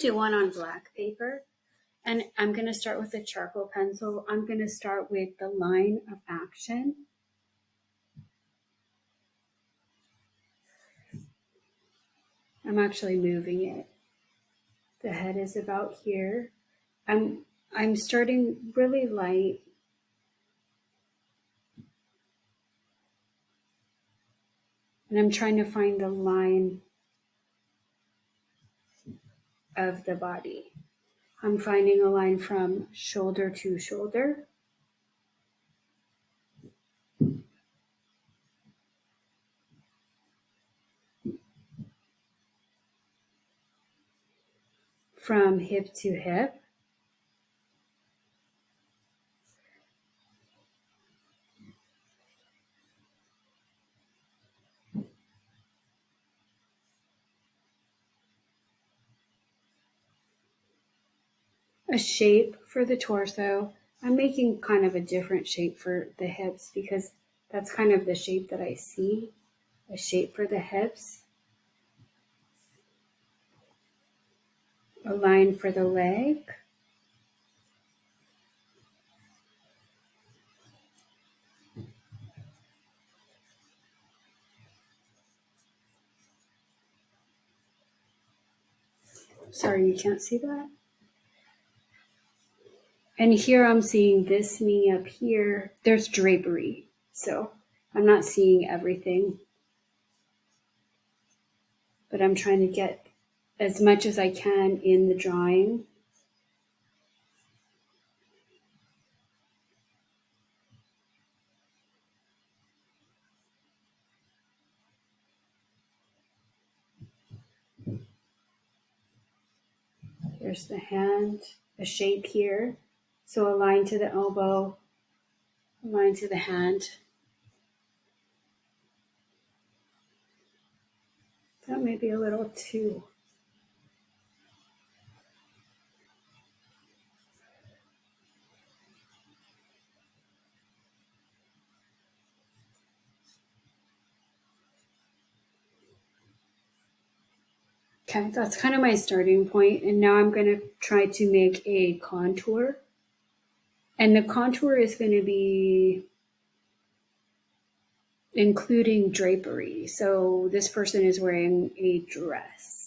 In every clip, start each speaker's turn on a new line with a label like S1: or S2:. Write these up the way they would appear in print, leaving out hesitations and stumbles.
S1: do one on black paper, and I'm going to start with a charcoal pencil. I'm going to start with the line of action. I'm actually moving it. The head is about here. I'm starting really light. And I'm trying to find the line of the body. I'm finding a line from shoulder to shoulder. From hip to hip. A shape for the torso. I'm making kind of a different shape for the hips because that's kind of the shape that I see. A shape for the hips. A line for the leg. Sorry, you can't see that? And here I'm seeing this knee up here. There's drapery, so I'm not seeing everything. But I'm trying to get as much as I can in the drawing. There's the hand, a shape here. So a line to the elbow, a line to the hand. That may be a little too. Okay, that's kind of my starting point. And now I'm going to try to make a contour. And the contour is going to be including drapery. So this person is wearing a dress.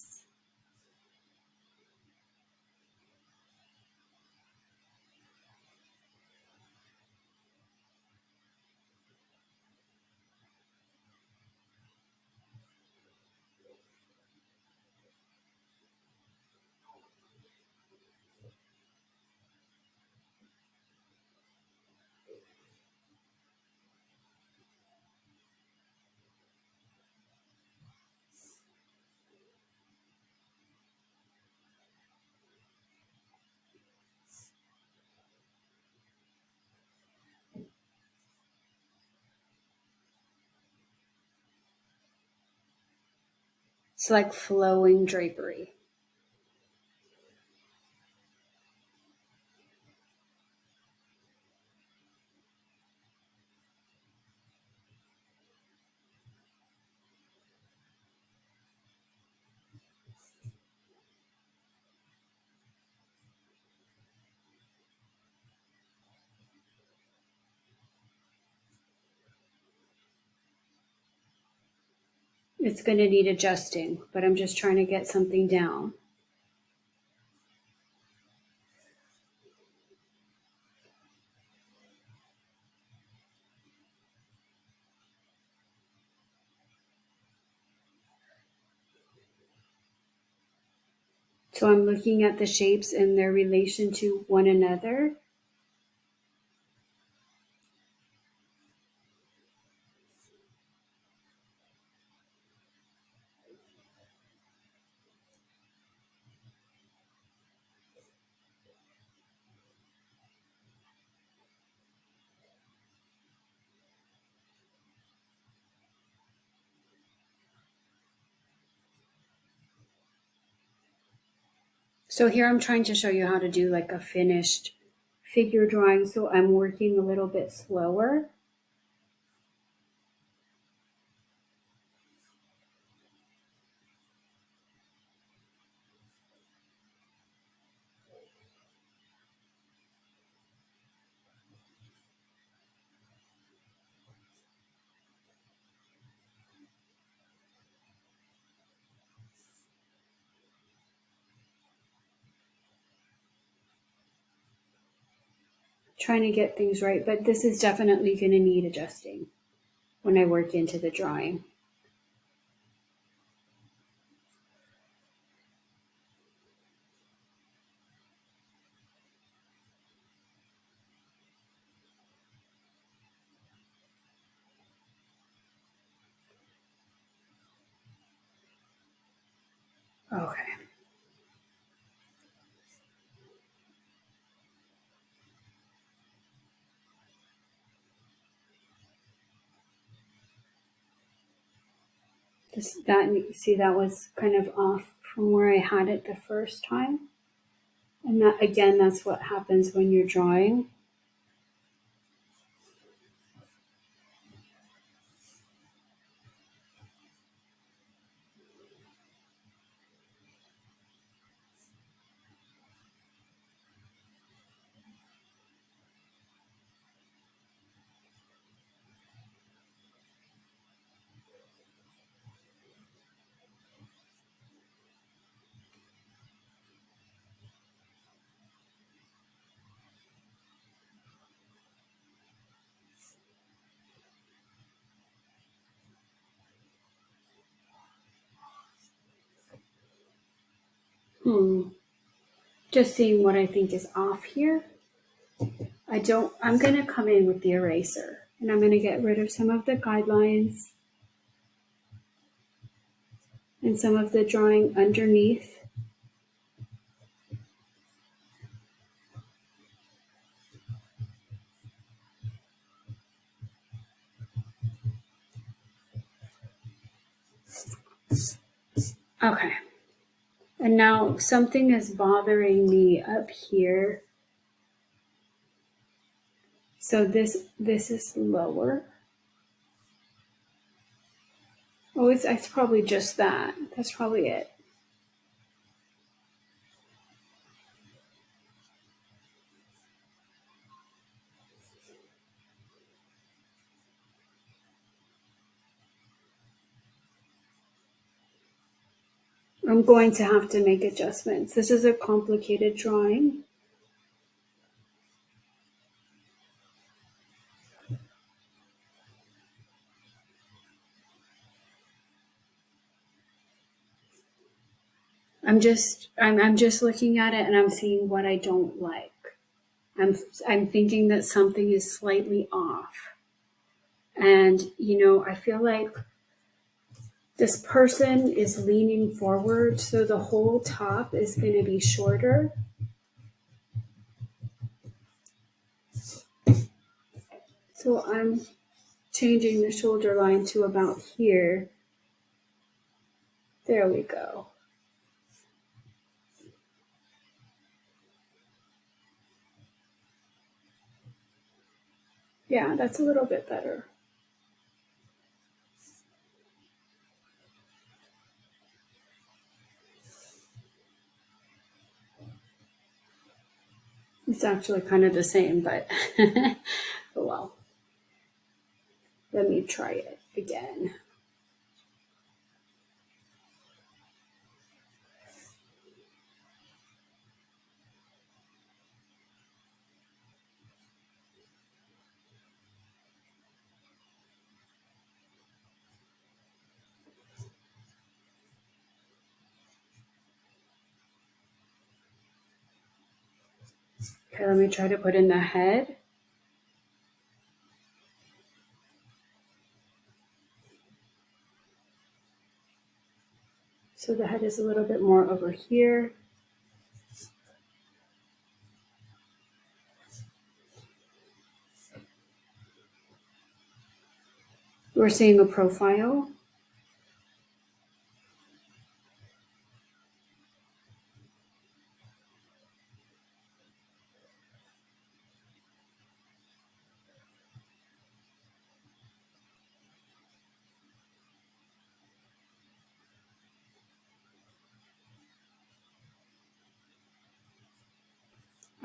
S1: It's like flowing drapery. It's going to need adjusting, but I'm just trying to get something down. So I'm looking at the shapes and their relation to one another. So here I'm trying to show you how to do like a finished figure drawing. So I'm working a little bit slower. trying to get things right, but this is definitely going to need adjusting when I work into the drawing. Okay. That was kind of off from where I had it the first time. And that, again, that's what happens when you're drawing. Just seeing what I think is off here. I'm going to come in with the eraser and I'm going to get rid of some of the guidelines and some of the drawing underneath. Okay. And now something is bothering me up here. So this is lower. Oh, it's probably just that. That's probably it. I'm going to have to make adjustments. This is a complicated drawing. I'm just looking at it and I'm seeing what I don't like. I'm thinking that something is slightly off. And I feel like this person is leaning forward, so the whole top is going to be shorter. So I'm changing the shoulder line to about here. There we go. Yeah, that's a little bit better. It's actually kind of the same, but oh well. Let me try it again. Okay, let me try to put in the head. So the head is a little bit more over here. We're seeing a profile.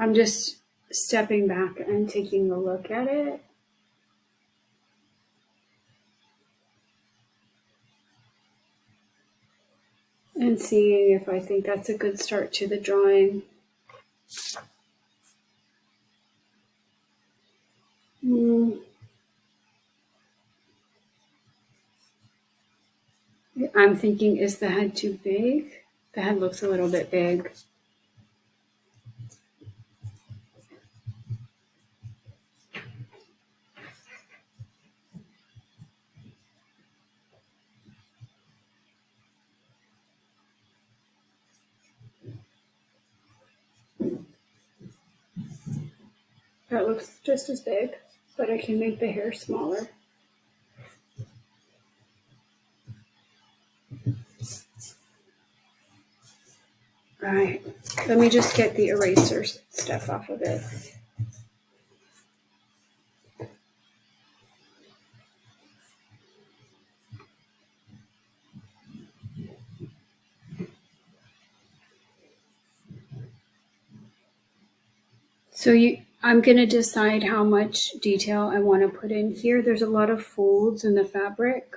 S1: I'm just stepping back and taking a look at it. And seeing if I think that's a good start to the drawing. Mm, I'm thinking, is the head too big? The head looks a little bit big. That looks just as big, but I can make the hair smaller. All right, let me just get the eraser stuff off of it. I'm gonna decide how much detail I want to put in here. There's a lot of folds in the fabric.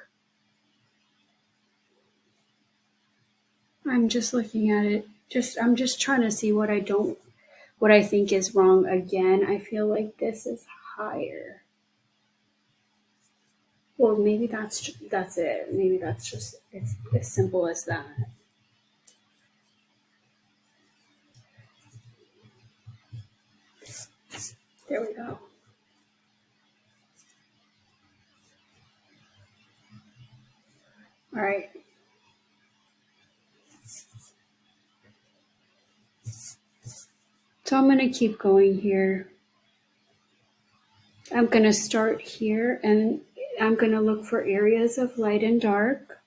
S1: I'm just looking at it. I'm just trying to see what I think is wrong again. I feel like this is higher. Well, maybe that's it. Maybe that's just it's as simple as that. There we go. All right. So I'm going to keep going here. I'm going to start here and I'm going to look for areas of light and dark.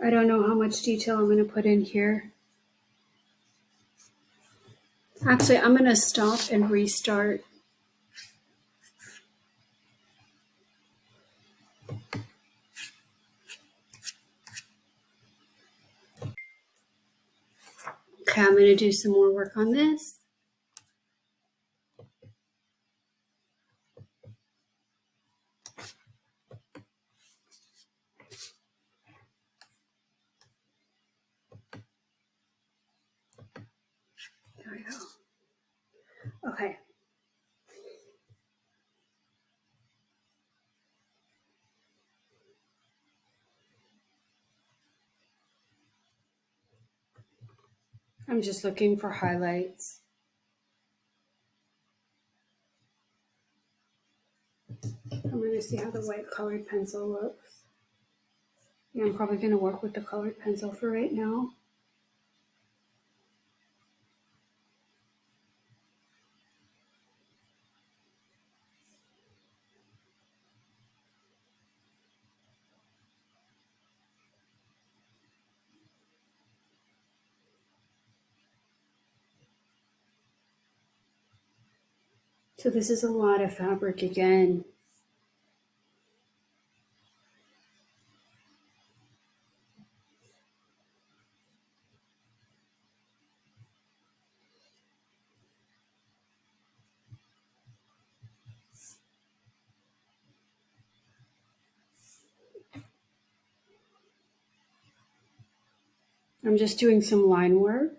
S1: I don't know how much detail I'm going to put in here. Actually, I'm going to stop and restart. Okay, I'm going to do some more work on this. There we go. Okay. I'm just looking for highlights. I'm going to see how the white colored pencil looks. Yeah, I'm probably going to work with the colored pencil for right now. So this is a lot of fabric again. I'm just doing some line work.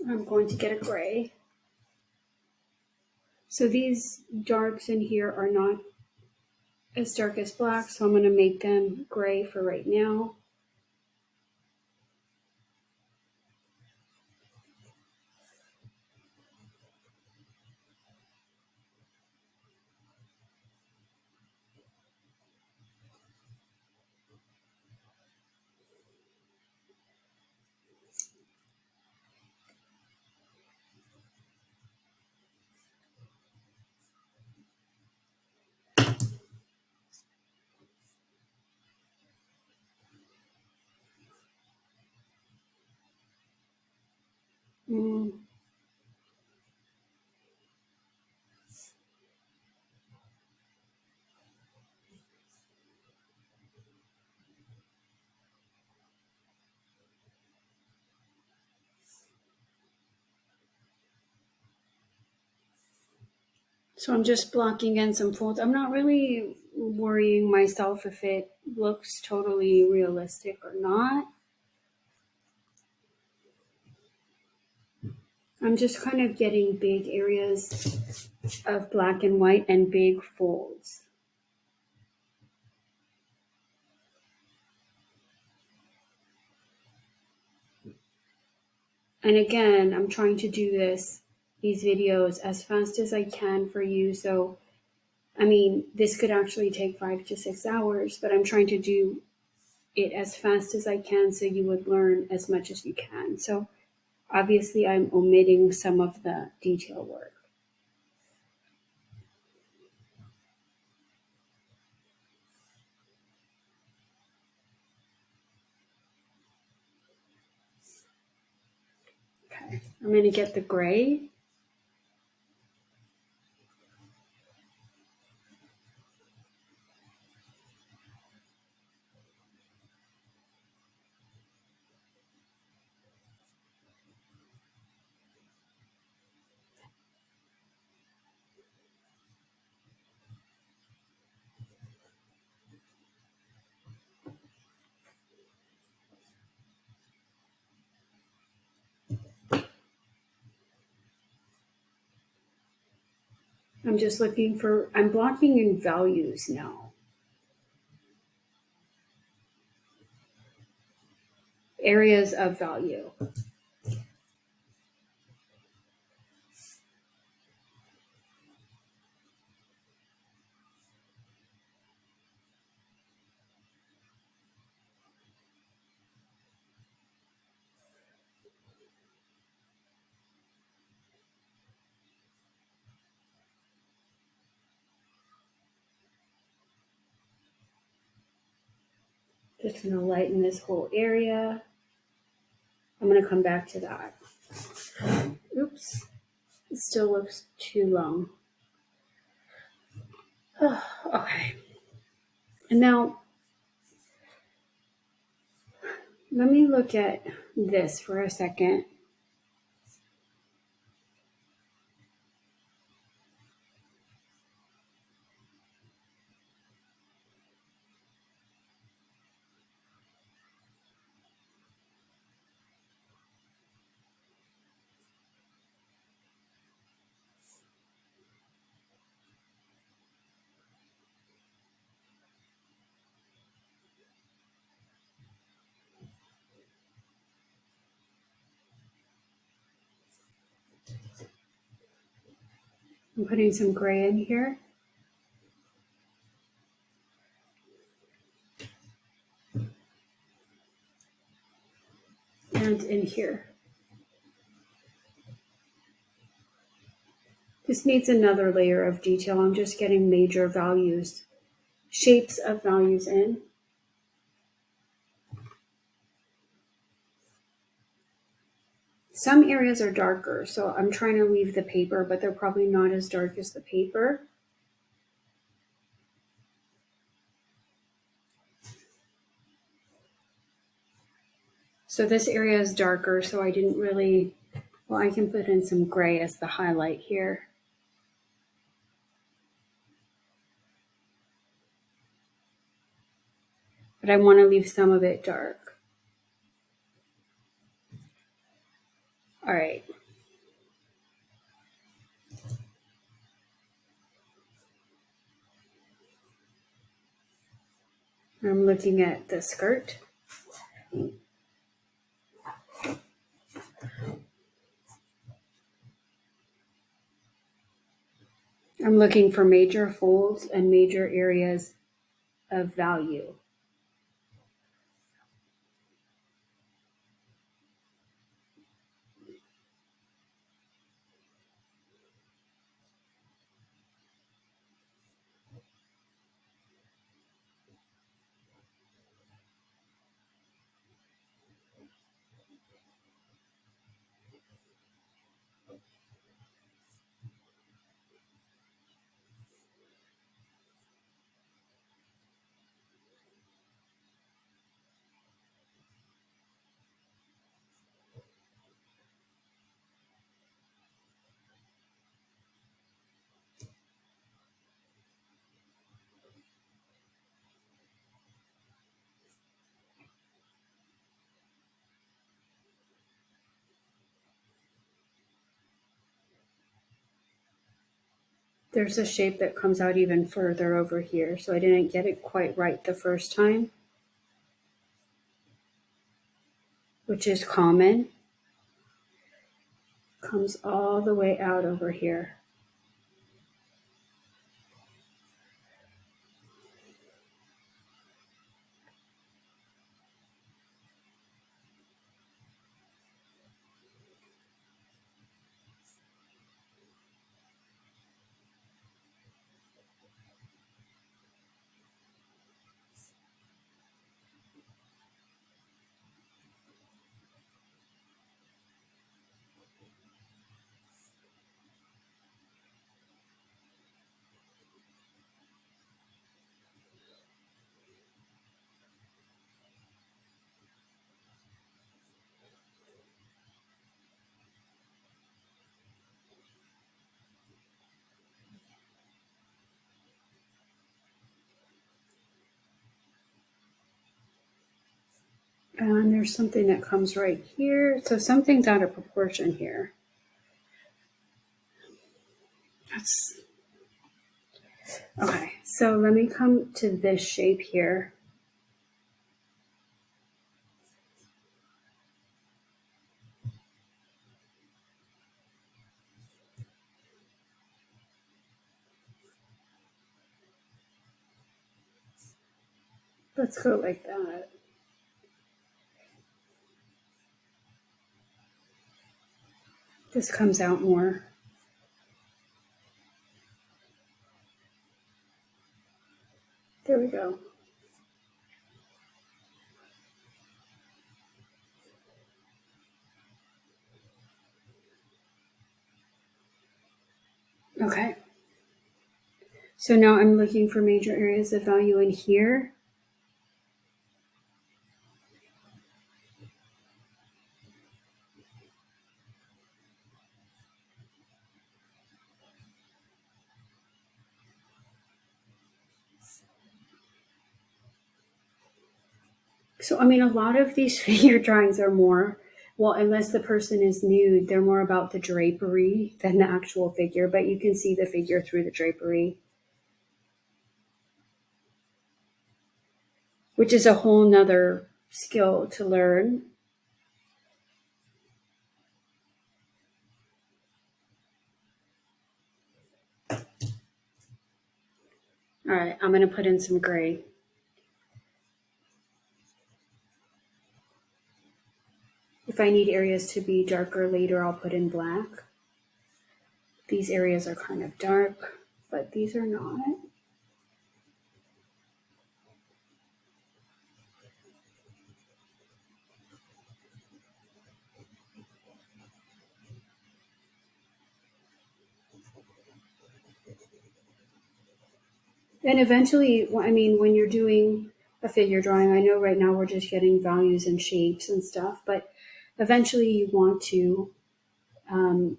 S1: I'm going to get a gray. So these darks in here are not as dark as black, so I'm going to make them gray for right now. Mm. So I'm just blocking in some folds. I'm not really worrying myself if it looks totally realistic or not. I'm just kind of getting big areas of black and white and big folds. And again, I'm trying to do these videos as fast as I can for you. So, I mean, this could actually take 5 to 6 hours, but I'm trying to do it as fast as I can so you would learn as much as you can. So obviously I'm omitting some of the detail work. Okay, I'm going to get the gray. I'm just looking for, I'm blocking in values now. Areas of value. Just going to lighten this whole area. I'm going to come back to that. Oops, it still looks too long. Okay. And now let me look at this for a second. I'm putting some gray in here. And in here. This needs another layer of detail. I'm just getting major values, shapes of values in. Some areas are darker, so I'm trying to leave the paper, but they're probably not as dark as the paper. So this area is darker, so I didn't really, well, I can put in some gray as the highlight here. But I want to leave some of it dark. All right. I'm looking at the skirt. I'm looking for major folds and major areas of value. there's a shape that comes out even further over here. So I didn't get it quite right the first time, which is common. Comes all the way out over here. And there's something that comes right here. So something's out of proportion here. That's okay. So let me come to this shape here. Let's go like that. This comes out more. There we go. Okay. So now I'm looking for major areas of value in here. So, I mean, a lot of these figure drawings are more, well, unless the person is nude, they're more about the drapery than the actual figure, but you can see the figure through the drapery, which is a whole nother skill to learn. All right, I'm going to put in some gray. If I need areas to be darker later, I'll put in black. These areas are kind of dark, but these are not. And eventually, I mean, when you're doing a figure drawing, I know right now we're just getting values and shapes and stuff, but eventually you want to, and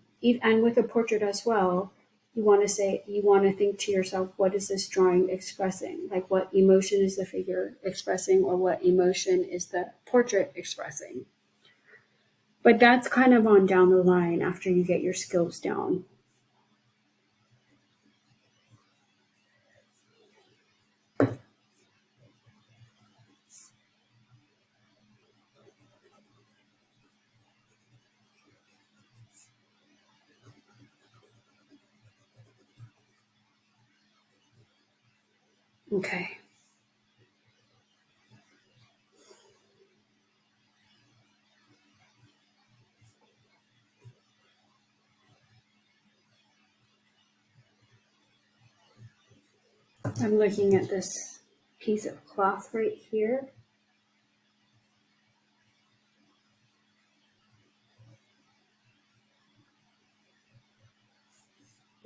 S1: with a portrait as well, you want to say, you want to think to yourself, what is this drawing expressing? Like, what emotion is the figure expressing, or what emotion is the portrait expressing? But that's kind of on down the line after you get your skills down. Okay. I'm looking at this piece of cloth right here.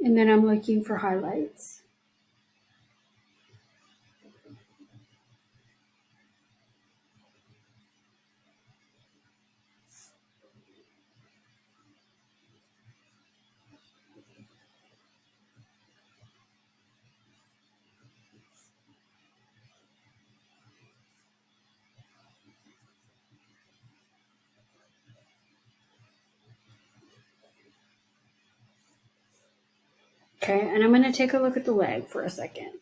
S1: And then I'm looking for highlights. Okay, and I'm going to take a look at the leg for a second.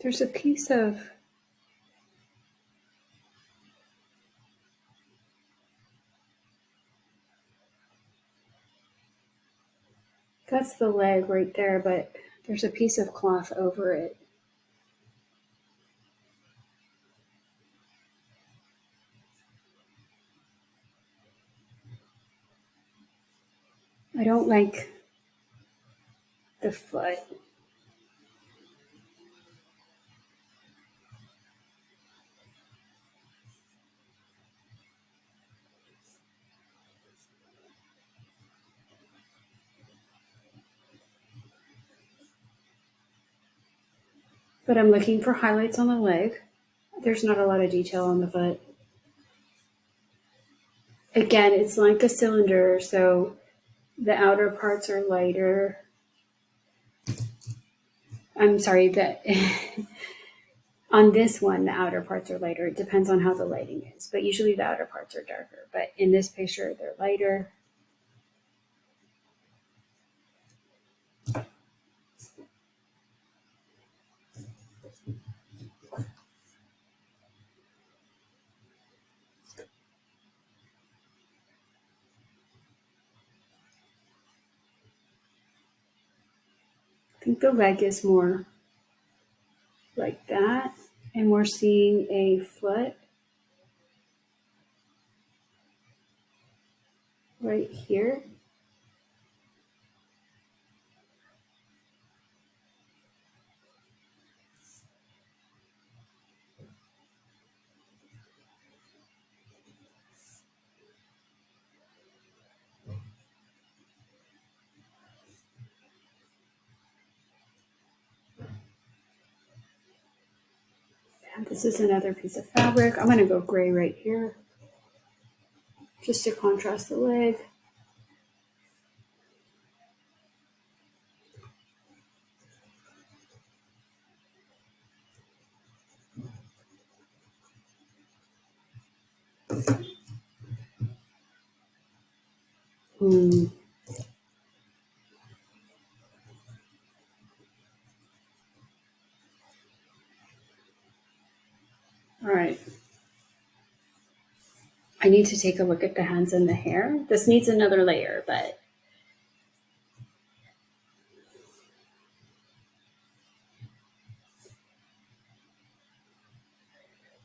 S1: There's a piece of that's the leg right there, but there's a piece of cloth over it. I don't like the foot. But I'm looking for highlights on the leg. There's not a lot of detail on the foot. Again, it's like a cylinder, so the outer parts are lighter. I'm sorry, that on this one, the outer parts are lighter. It depends on how the lighting is, but usually the outer parts are darker. But in this picture, they're lighter. I think the leg is more like that, and we're seeing a foot right here. And this is another piece of fabric. I'm going to go gray right here just to contrast the leg. All right. I need to take a look at the hands and the hair. This needs another layer, but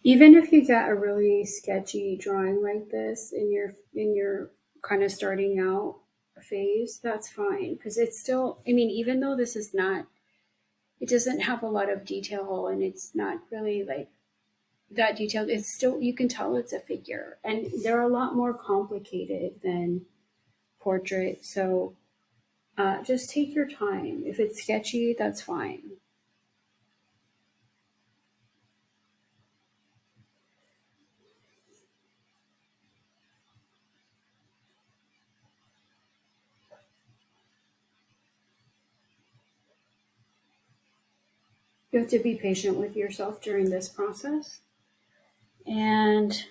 S1: even if you get a really sketchy drawing like this in your kind of starting out phase, that's fine because it's still, I mean, even though this is not, it doesn't have a lot of detail and it's not really like that detailed, it's still, you can tell it's a figure, and they're a lot more complicated than portrait. So just take your time. If it's sketchy, that's fine. You have to be patient with yourself during this process. And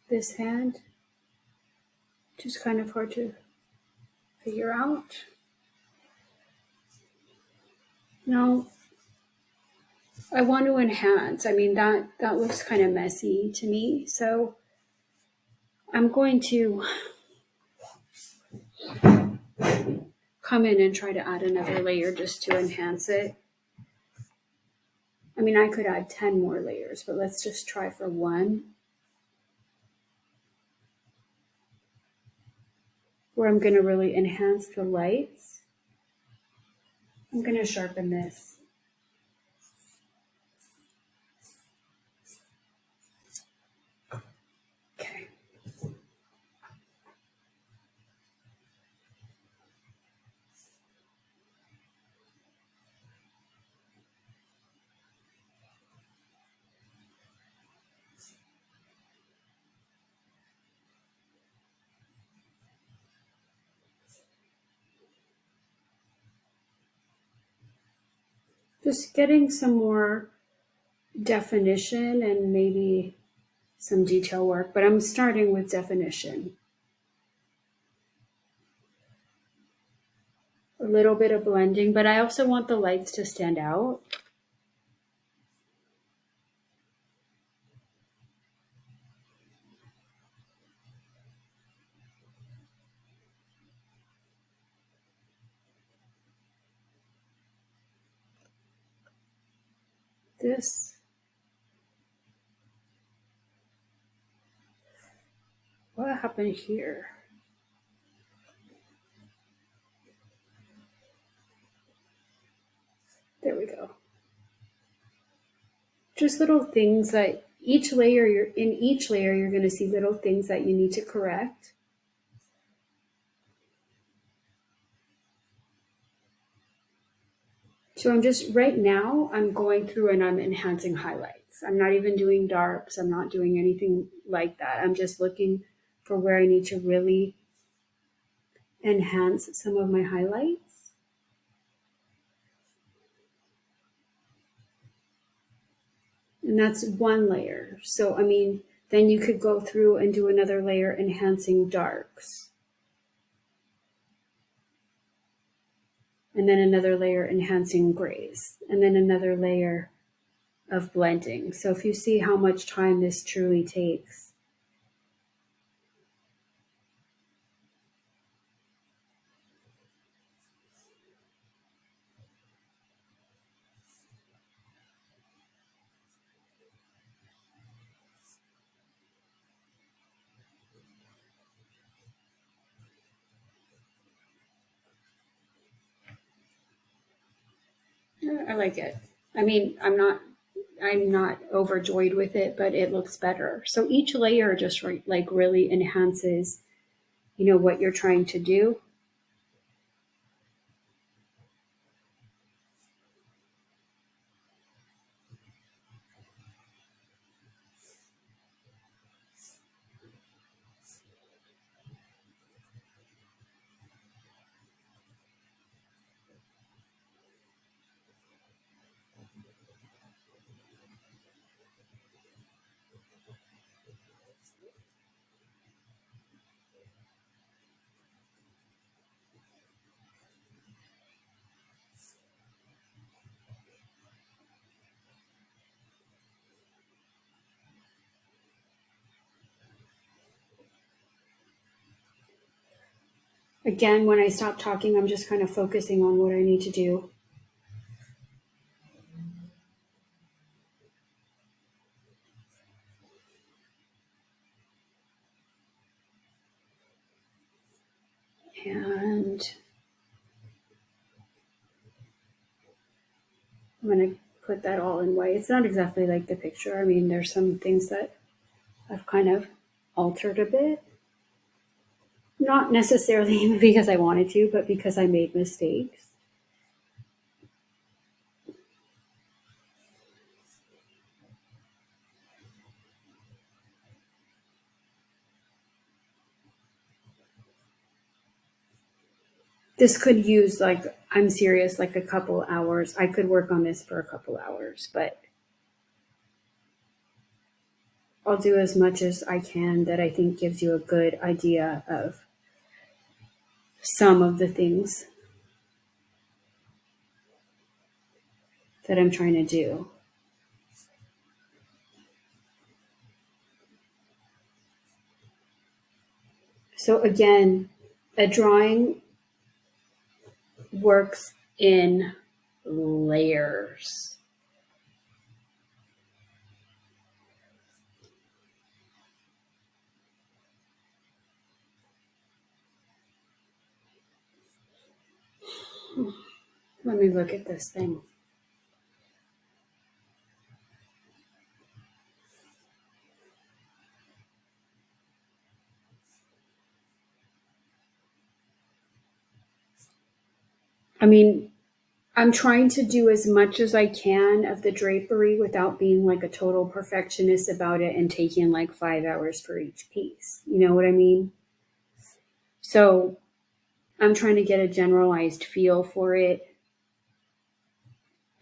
S1: this hand, just kind of hard to figure out. No, I want to enhance. I mean, that looks kind of messy to me. So I'm going to come in and try to add another layer just to enhance it. I mean, I could add 10 more layers, but let's just try for one. Where I'm going to really enhance the lights. I'm going to sharpen this. Okay. Just getting some more definition and maybe some detail work, but I'm starting with definition. A little bit of blending, but I also want the lights to stand out. This, what happened here? There we go. Just little things that each layer, you're going to see little things that you need to correct. So I'm just, right now, I'm going through and I'm enhancing highlights. I'm not even doing darks. I'm not doing anything like that. I'm just looking for where I need to really enhance some of my highlights. And that's one layer. So, I mean, then you could go through and do another layer enhancing darks. And then another layer enhancing grays. And then another layer of blending. So if you see how much time this truly takes. I like it. I mean, I'm not overjoyed with it, but it looks better. So each layer just like really enhances, what you're trying to do. Again, when I stop talking, I'm just kind of focusing on what I need to do. And I'm going to put that all in white. It's not exactly like the picture. I mean, there's some things that I've kind of altered a bit. Not necessarily because I wanted to, but because I made mistakes. This could use, like, I'm serious, like a couple hours. I could work on this for a couple hours, but I'll do as much as I can that I think gives you a good idea of some of the things that I'm trying to do. So again, a drawing works in layers. Let me look at this thing. I mean, I'm trying to do as much as I can of the drapery without being like a total perfectionist about it and taking like 5 hours for each piece. You know what I mean? So I'm trying to get a generalized feel for it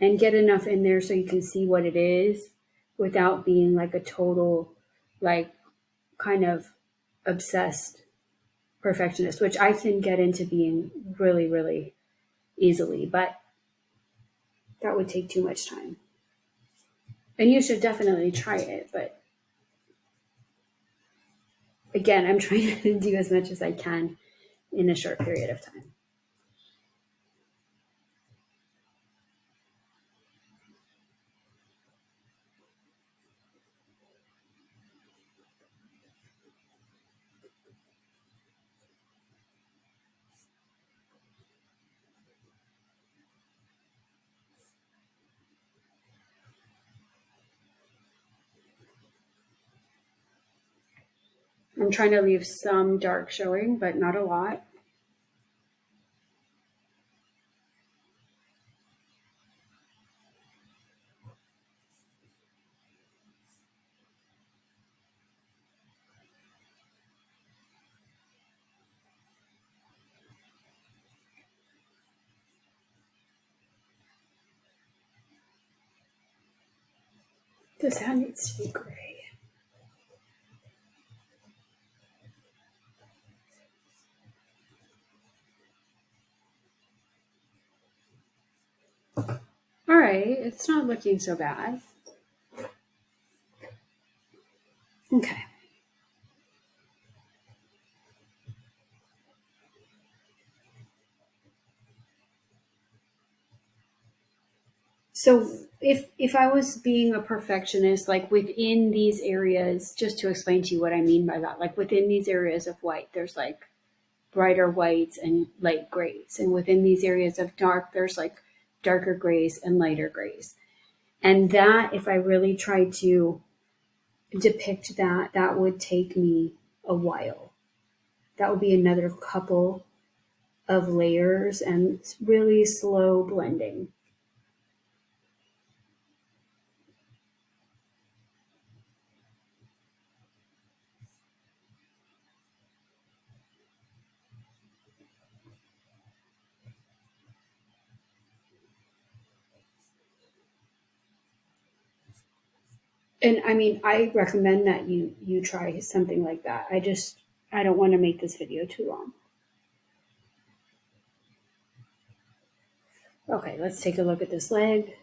S1: and get enough in there so you can see what it is without being like a total like kind of obsessed perfectionist, which I can get into being really, really easily, but that would take too much time. And you should definitely try it, but again, I'm trying to do as much as I can in a short period of time. I'm trying to leave some dark showing, but not a lot. This hand needs to be gray. All right, it's not looking so bad. Okay. So if I was being a perfectionist, like within these areas, just to explain to you what I mean by that, like within these areas of white, there's like brighter whites and light grays. And within these areas of dark, there's like darker grays and lighter grays. And that, if I really tried to depict that, that would take me a while. That would be another couple of layers and really slow blending. And I mean, I recommend that you try something like that. I don't want to make this video too long. Okay, let's take a look at this leg.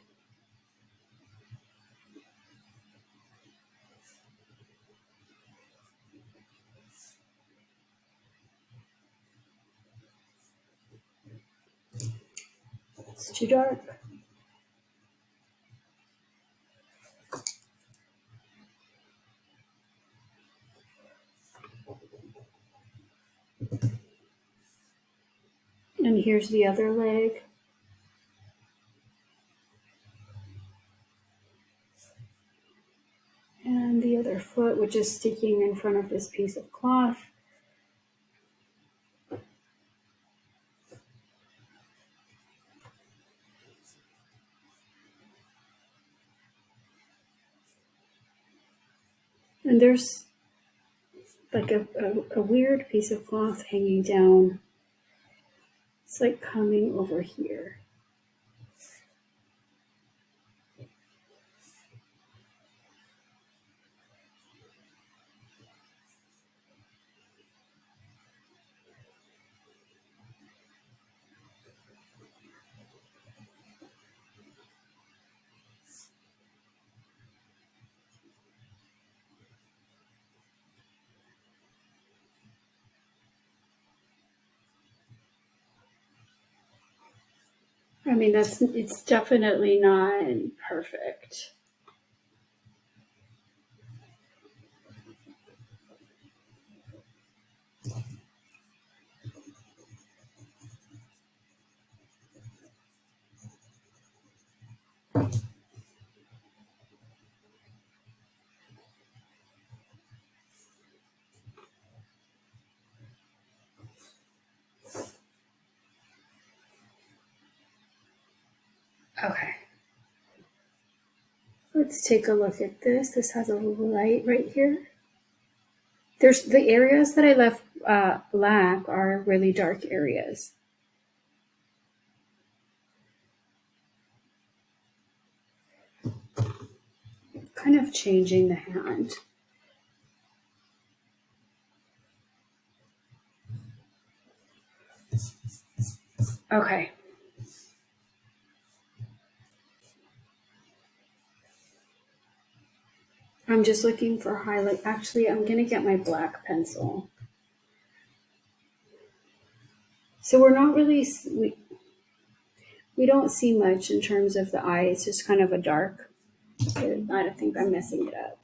S1: It's too dark. And here's the other leg. And the other foot, which is sticking in front of this piece of cloth. And there's like a weird piece of cloth hanging down. It's like coming over here. I mean, it's definitely not perfect. Okay. Let's take a look at this. This has a light right here. There's the areas that I left black are really dark areas. Kind of changing the hand. Okay. I'm just looking for highlight. Actually, I'm going to get my black pencil. So we're not really, we don't see much in terms of the eye. It's just kind of a dark. I don't think I'm messing it up.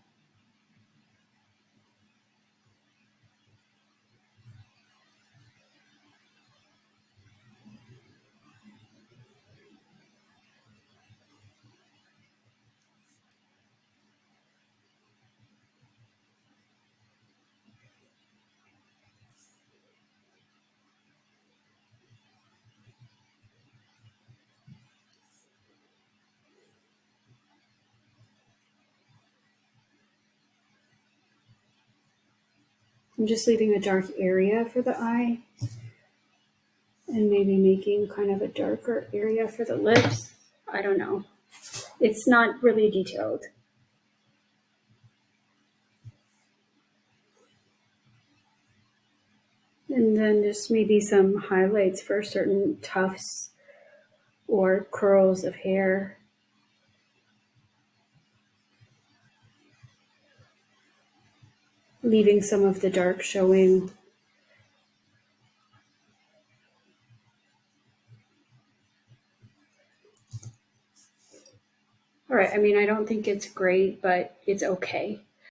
S1: I'm just leaving a dark area for the eye and maybe making kind of a darker area for the lips. I don't know. It's not really detailed. And then just maybe some highlights for certain tufts or curls of hair. Leaving some of the dark showing. All right, I mean, I don't think it's great, but it's okay.